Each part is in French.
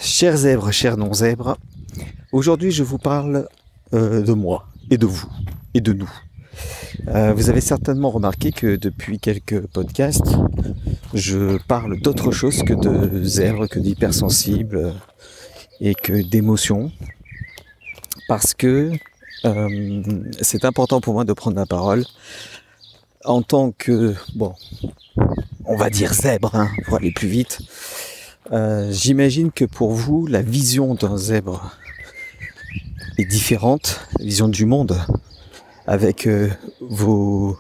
Chers zèbres, chers non-zèbres, aujourd'hui je vous parle de moi et de vous et de nous. Vous avez certainement remarqué que depuis quelques podcasts, je parle d'autre chose que de zèbres, que d'hypersensibles et que d'émotions, parce que c'est important pour moi de prendre la parole en tant que, on va dire zèbre, pour aller plus vite. J'imagine que pour vous, la vision d'un zèbre est différente, la vision du monde, avec vos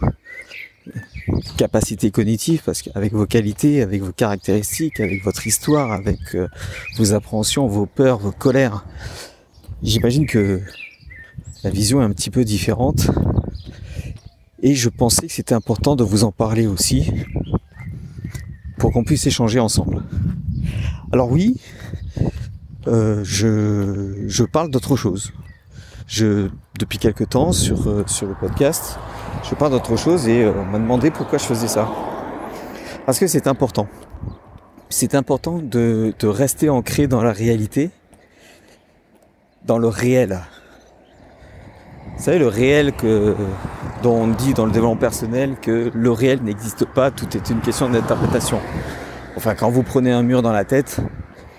capacités cognitives, parce qu'avec vos qualités, avec vos caractéristiques, avec votre histoire, avec vos appréhensions, vos peurs, vos colères. J'imagine que la vision est un petit peu différente, et je pensais que c'était important de vous en parler aussi, pour qu'on puisse échanger ensemble. Alors oui, je parle d'autre chose. Depuis quelque temps sur le podcast, je parle d'autre chose et on m'a demandé pourquoi je faisais ça. Parce que c'est important. C'est important de rester ancré dans la réalité, dans le réel. Vous savez, le réel dont on dit dans le développement personnel que le réel n'existe pas, tout est une question d'interprétation. Enfin, quand vous prenez un mur dans la tête,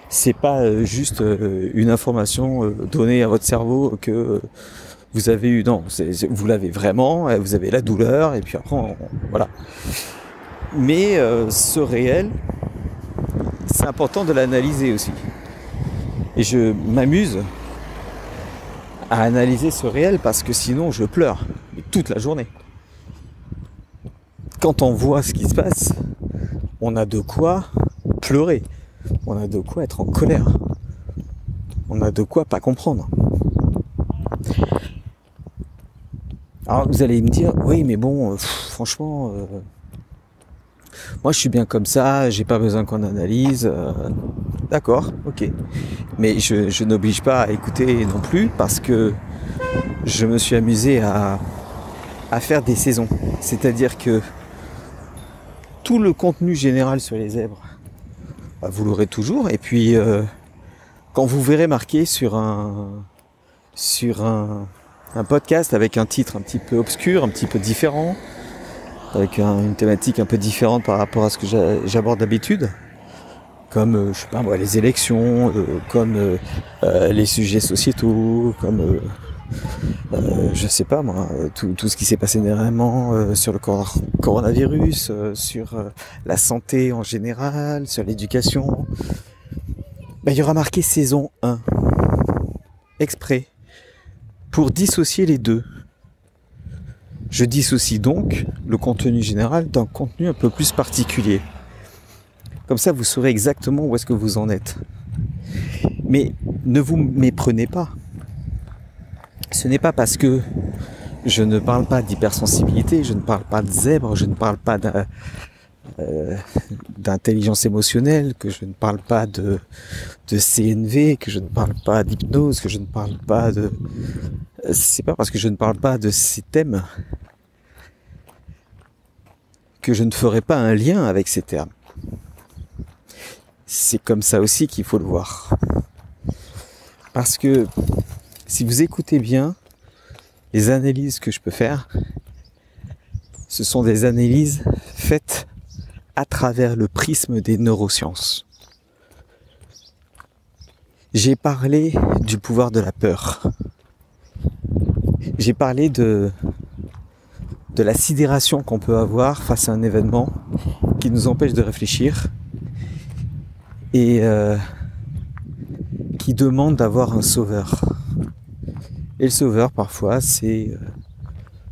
c'est pas juste une information donnée à votre cerveau que vous avez eu. Non, vous l'avez vraiment, vous avez la douleur, et puis après, voilà. Mais ce réel, c'est important de l'analyser aussi. Et je m'amuse à analyser ce réel parce que sinon je pleure toute la journée. Quand on voit ce qui se passe, on a de quoi pleurer, on a de quoi être en colère, on a de quoi pas comprendre. Alors vous allez me dire, oui mais bon, franchement, moi je suis bien comme ça, j'ai pas besoin qu'on analyse, d'accord, ok. Mais je n'oblige pas à écouter non plus parce que je me suis amusé à faire des saisons. C'est-à-dire que tout le contenu général sur les zèbres, vous l'aurez toujours. Et puis, quand vous verrez marqué sur un podcast avec un titre un petit peu obscur, un petit peu différent, avec une thématique un peu différente par rapport à ce que j'aborde d'habitude, comme, je sais pas moi, les élections, comme les sujets sociétaux, comme, je sais pas moi, tout ce qui s'est passé dernièrement sur le coronavirus, sur la santé en général, sur l'éducation. Il y aura marqué saison 1, exprès, pour dissocier les deux. Je dissocie donc le contenu général d'un contenu un peu plus particulier. Comme ça, vous saurez exactement où est-ce que vous en êtes. Mais ne vous méprenez pas. Ce n'est pas parce que je ne parle pas d'hypersensibilité, je ne parle pas de zèbre, je ne parle pas d'intelligence émotionnelle, que je ne parle pas de CNV, que je ne parle pas d'hypnose, que je ne parle pas de... C'est pas parce que je ne parle pas de ces thèmes que je ne ferai pas un lien avec ces termes. C'est comme ça aussi qu'il faut le voir. Parce que si vous écoutez bien les analyses que je peux faire, ce sont des analyses faites à travers le prisme des neurosciences. J'ai parlé du pouvoir de la peur. J'ai parlé de la sidération qu'on peut avoir face à un événement qui nous empêche de réfléchir et qui demande d'avoir un sauveur. Et le sauveur, parfois, c'est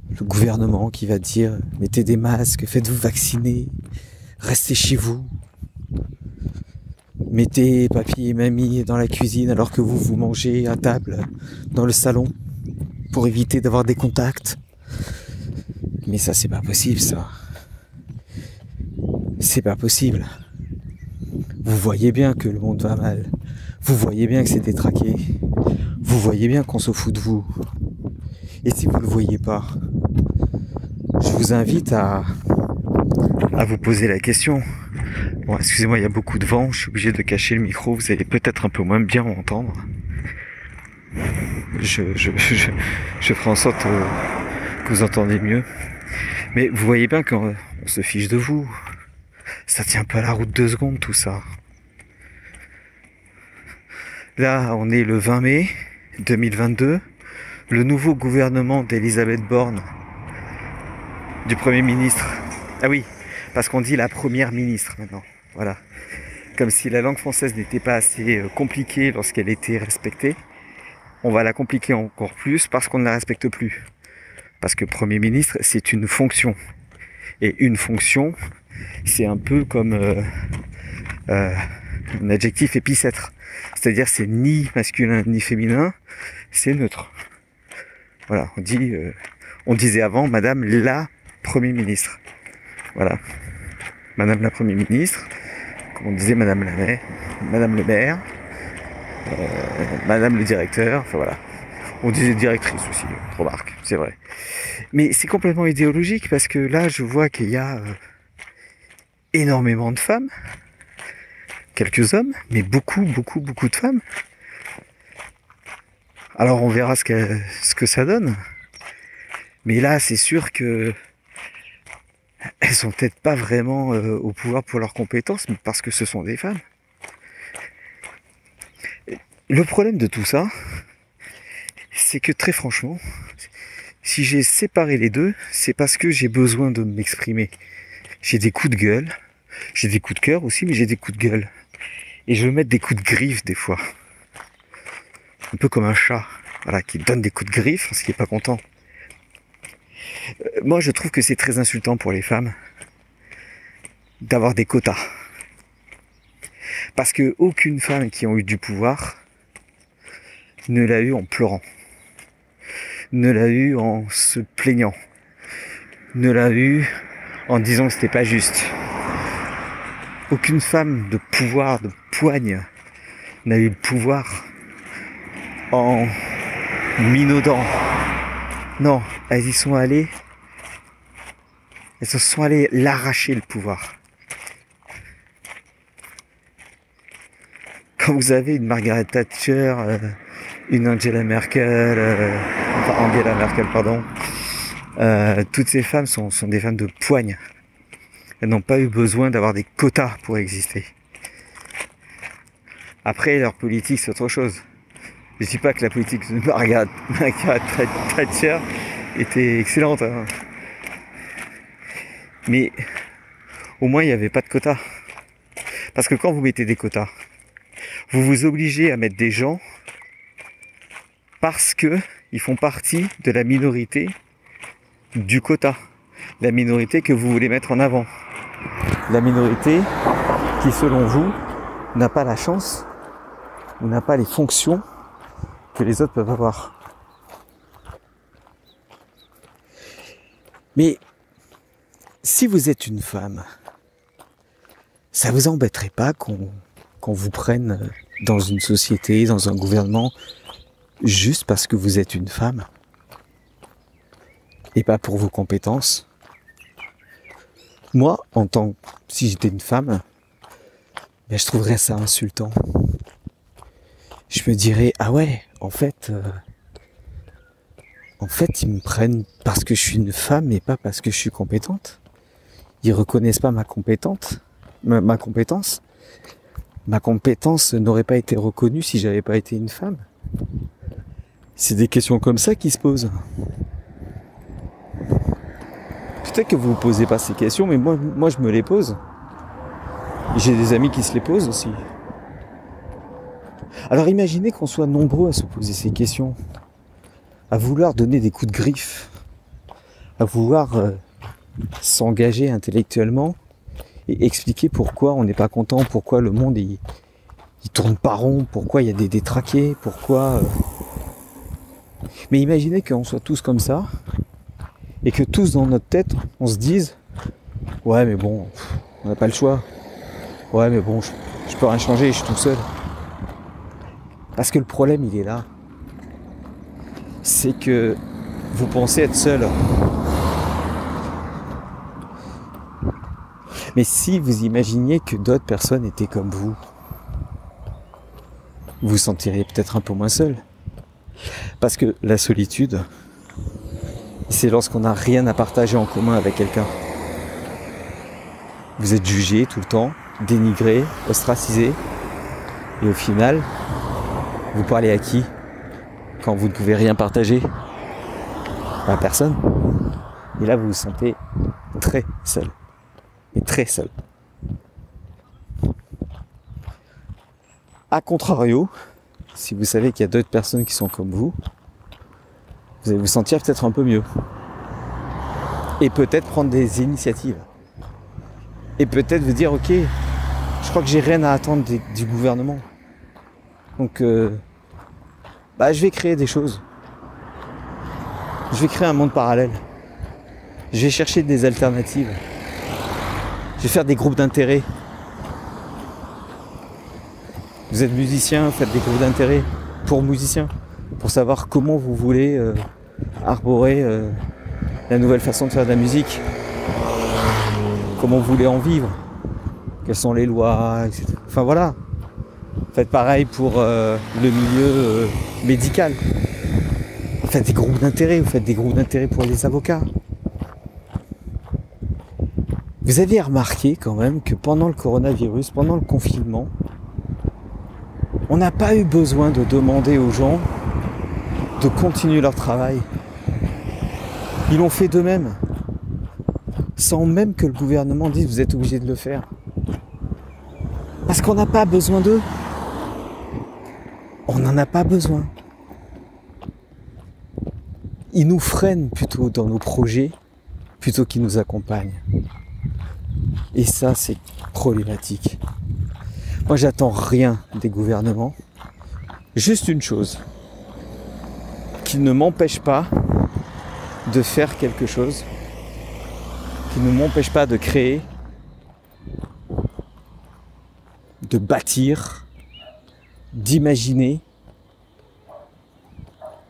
le gouvernement qui va dire « Mettez des masques, faites-vous vacciner, restez chez vous. Mettez papy et mamie dans la cuisine alors que vous mangez à table dans le salon pour éviter d'avoir des contacts. » Mais ça, c'est pas possible, ça. C'est pas possible. Vous voyez bien que le monde va mal. Vous voyez bien que c'est détraqué. Vous voyez bien qu'on se fout de vous. Et si vous ne le voyez pas, je vous invite à vous poser la question. Bon, excusez-moi, il y a beaucoup de vent, je suis obligé de cacher le micro, vous allez peut-être un peu moins bien m'entendre. Je ferai en sorte que vous entendez mieux. Mais vous voyez bien qu'on se fiche de vous. Ça tient pas la route 2 secondes tout ça. Là, on est le 20 mai 2022. Le nouveau gouvernement d'Elisabeth Borne, du Premier ministre. Ah oui, parce qu'on dit la Première ministre maintenant. Voilà. Comme si la langue française n'était pas assez compliquée lorsqu'elle était respectée. On va la compliquer encore plus parce qu'on ne la respecte plus. Parce que Premier ministre, c'est une fonction. Et une fonction, c'est un peu comme un adjectif épicètre. C'est-à-dire c'est ni masculin ni féminin, c'est neutre. Voilà, on disait avant Madame la Premier ministre. Voilà. Madame la Premier ministre, comme on disait Madame la maire, Madame le maire, Madame le directeur, enfin voilà. On disait directrice aussi, remarque, c'est vrai. Mais c'est complètement idéologique parce que là, je vois qu'il y a énormément de femmes, quelques hommes, mais beaucoup de femmes. Alors on verra ce que ça donne. Mais là, c'est sûr que elles sont peut-être pas vraiment au pouvoir pour leurs compétences, mais parce que ce sont des femmes. Le problème de tout ça, c'est que très franchement, si j'ai séparé les deux, c'est parce que j'ai besoin de m'exprimer. J'ai des coups de gueule, j'ai des coups de cœur aussi, mais j'ai des coups de gueule. Et je veux mettre des coups de griffe des fois. Un peu comme un chat, voilà, qui donne des coups de griffe parce qu'il n'est pas content. Moi, je trouve que c'est très insultant pour les femmes d'avoir des quotas. Parce que aucune femme qui a eu du pouvoir ne l'a eu en pleurant, ne l'a eu en se plaignant, ne l'a eu en disant que c'était pas juste. Aucune femme de pouvoir, de poigne, n'a eu le pouvoir en minaudant. Non, elles se sont allées l'arracher le pouvoir. Quand vous avez une Margaret Thatcher, une Angela Merkel, toutes ces femmes sont des femmes de poigne. Elles n'ont pas eu besoin d'avoir des quotas pour exister. Après, leur politique, c'est autre chose. Je ne dis pas que la politique de Margaret Thatcher était excellente. Hein. Mais au moins, il n'y avait pas de quotas. Parce que quand vous mettez des quotas, vous vous obligez à mettre des gens parce que ils font partie de la minorité du quota. La minorité que vous voulez mettre en avant. La minorité qui, selon vous, n'a pas la chance ou n'a pas les fonctions que les autres peuvent avoir. Mais si vous êtes une femme, ça vous embêterait pas qu'on vous prenne dans une société, dans un gouvernement, juste parce que vous êtes une femme et pas pour vos compétences? Moi, si j'étais une femme, je trouverais ça insultant. Je me dirais, ah ouais, en fait, ils me prennent parce que je suis une femme et pas parce que je suis compétente. Ils reconnaissent pas ma compétence. Ma compétence n'aurait pas été reconnue si j'avais pas été une femme. C'est des questions comme ça qui se posent. Peut-être que vous vous posez pas ces questions, mais moi je me les pose. Et j'ai des amis qui se les posent aussi. Alors imaginez qu'on soit nombreux à se poser ces questions, à vouloir donner des coups de griffe, à vouloir s'engager intellectuellement et expliquer pourquoi on n'est pas content, pourquoi le monde il tourne pas rond, pourquoi il y a des détraqués, pourquoi... Mais imaginez qu'on soit tous comme ça, et que tous dans notre tête, on se dise « Ouais mais bon, on n'a pas le choix. Ouais mais bon, je peux rien changer, je suis tout seul. » Parce que le problème il est là. C'est que vous pensez être seul. Mais si vous imaginiez que d'autres personnes étaient comme vous vous sentiriez peut-être un peu moins seul. Parce que la solitude, c'est lorsqu'on n'a rien à partager en commun avec quelqu'un. Vous êtes jugé tout le temps, dénigré, ostracisé, et au final, vous parlez à qui quand vous ne pouvez rien partager? À personne. Et là, vous vous sentez très seul. Mais très seul. A contrario, si vous savez qu'il y a d'autres personnes qui sont comme vous allez vous sentir peut-être un peu mieux. Et peut-être prendre des initiatives. Et peut-être vous dire, ok, je crois que j'ai rien à attendre du gouvernement. Donc, je vais créer des choses. Je vais créer un monde parallèle. Je vais chercher des alternatives. Je vais faire des groupes d'intérêt. Vous êtes musicien, faites des groupes d'intérêt pour musiciens, pour savoir comment vous voulez arborer la nouvelle façon de faire de la musique, comment vous voulez en vivre, quelles sont les lois, etc. Enfin voilà. Faites pareil pour le milieu médical. Faites des groupes d'intérêt, vous faites des groupes d'intérêt pour les avocats. Vous aviez remarqué quand même que pendant le coronavirus, pendant le confinement, on n'a pas eu besoin de demander aux gens de continuer leur travail. Ils l'ont fait d'eux-mêmes, sans même que le gouvernement dise vous êtes obligés de le faire. Parce qu'on n'a pas besoin d'eux. On n'en a pas besoin. Ils nous freinent plutôt dans nos projets, plutôt qu'ils nous accompagnent. Et ça, c'est problématique. Moi, j'attends rien des gouvernements. Juste une chose. Qu'ils ne m'empêchent pas de faire quelque chose. Qu'ils ne m'empêchent pas de créer, de bâtir, d'imaginer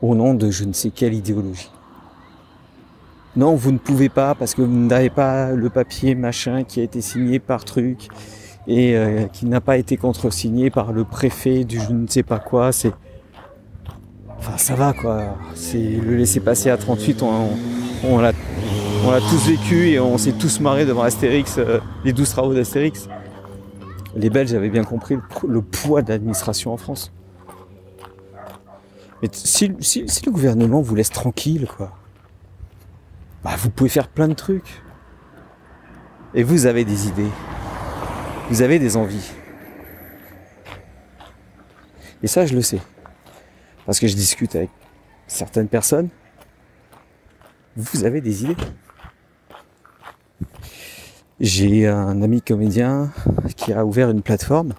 au nom de je ne sais quelle idéologie. Non, vous ne pouvez pas parce que vous n'avez pas le papier machin qui a été signé par truc et qui n'a pas été contresigné par le préfet du je ne sais pas quoi. C'est, enfin, ça va quoi. C'est le laisser-passer à 38. On l'a tous vécu et on s'est tous marrés devant Astérix, les 12 travaux d'Astérix. Les Belges avaient bien compris le poids de l'administration en France. Mais si le gouvernement vous laisse tranquille, quoi, vous pouvez faire plein de trucs. Et vous avez des idées. Vous avez des envies. Et ça, je le sais. Parce que je discute avec certaines personnes. Vous avez des idées. J'ai un ami comédien qui a ouvert une plateforme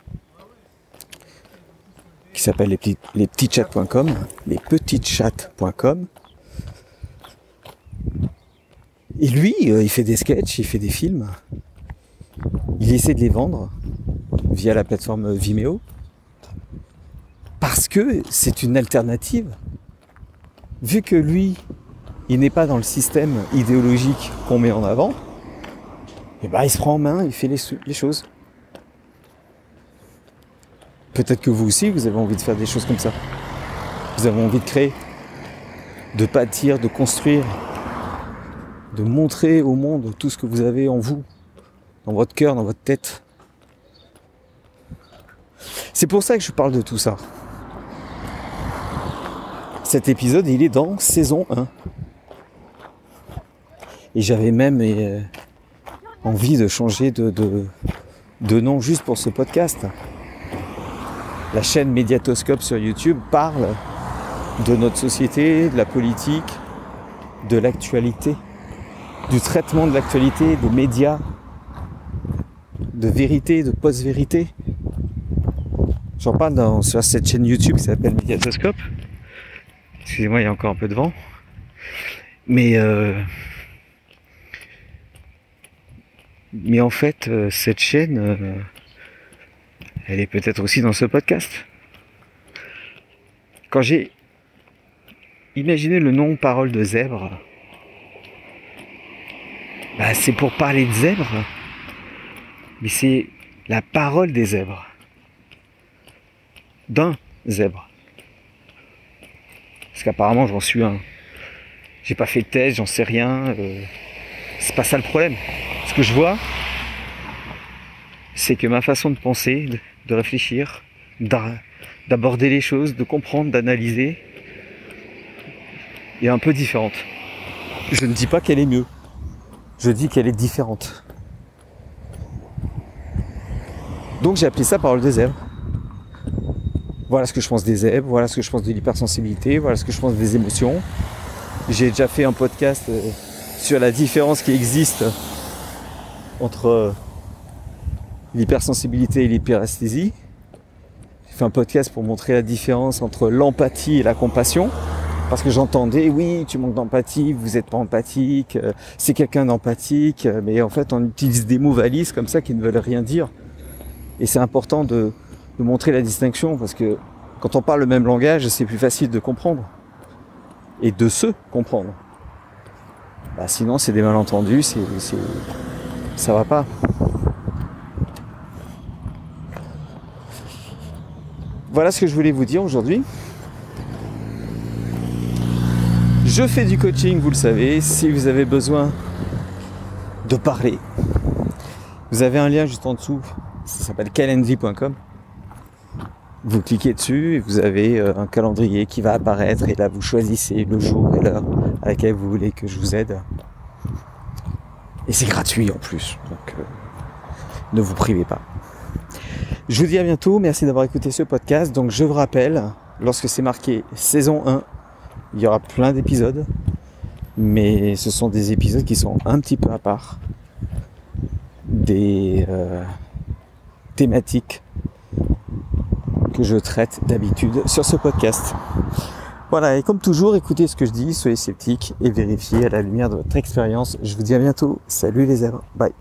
qui s'appelle lespetitschats.com, lespetitschats.com. Et lui, il fait des sketchs, il fait des films. Il essaie de les vendre via la plateforme Vimeo. Parce que c'est une alternative. Vu que lui, il n'est pas dans le système idéologique qu'on met en avant, il se prend en main, il fait les choses. Peut-être que vous aussi, vous avez envie de faire des choses comme ça. Vous avez envie de créer, de bâtir, de construire, de montrer au monde tout ce que vous avez en vous, dans votre cœur, dans votre tête. C'est pour ça que je parle de tout ça. Cet épisode, il est dans saison 1. Et j'avais même envie de changer de nom juste pour ce podcast. La chaîne Mediatoscope sur YouTube parle de notre société, de la politique, de l'actualité, du traitement de l'actualité, des médias, de vérité, de post-vérité. J'en parle sur cette chaîne YouTube qui s'appelle Mediatoscope. Excusez-moi, il y a encore un peu de vent. Mais en fait, cette chaîne, elle est peut-être aussi dans ce podcast. Quand j'ai imaginé le nom Parole de zèbre, c'est pour parler de zèbre, mais c'est la parole des zèbres. D'un zèbre. Parce qu'apparemment j'en suis un. J'ai pas fait de thèse, j'en sais rien. C'est pas ça le problème. Ce que je vois, c'est que ma façon de penser, de réfléchir, d'aborder les choses, de comprendre, d'analyser, est un peu différente. Je ne dis pas qu'elle est mieux. Je dis qu'elle est différente. Donc j'ai appelé ça parole des zèbres. Voilà ce que je pense des zèbres, voilà ce que je pense de l'hypersensibilité, voilà ce que je pense des émotions. J'ai déjà fait un podcast sur la différence qui existe entre l'hypersensibilité et l'hyperesthésie. J'ai fait un podcast pour montrer la différence entre l'empathie et la compassion. Parce que j'entendais, oui, tu manques d'empathie, vous n'êtes pas empathique, c'est quelqu'un d'empathique, mais en fait on utilise des mots valises comme ça qui ne veulent rien dire. Et c'est important de montrer la distinction, parce que quand on parle le même langage, c'est plus facile de comprendre. Et de se comprendre. Sinon c'est des malentendus, ça va pas. Voilà ce que je voulais vous dire aujourd'hui. Je fais du coaching, vous le savez, si vous avez besoin de parler. Vous avez un lien juste en dessous, ça s'appelle calendly.com. Vous cliquez dessus et vous avez un calendrier qui va apparaître et là vous choisissez le jour et l'heure à laquelle vous voulez que je vous aide. Et c'est gratuit en plus, donc ne vous privez pas. Je vous dis à bientôt, merci d'avoir écouté ce podcast. Donc je vous rappelle, lorsque c'est marqué saison 1, il y aura plein d'épisodes, mais ce sont des épisodes qui sont un petit peu à part des thématiques que je traite d'habitude sur ce podcast. Voilà, et comme toujours, écoutez ce que je dis, soyez sceptiques et vérifiez à la lumière de votre expérience. Je vous dis à bientôt. Salut les zèbres, bye.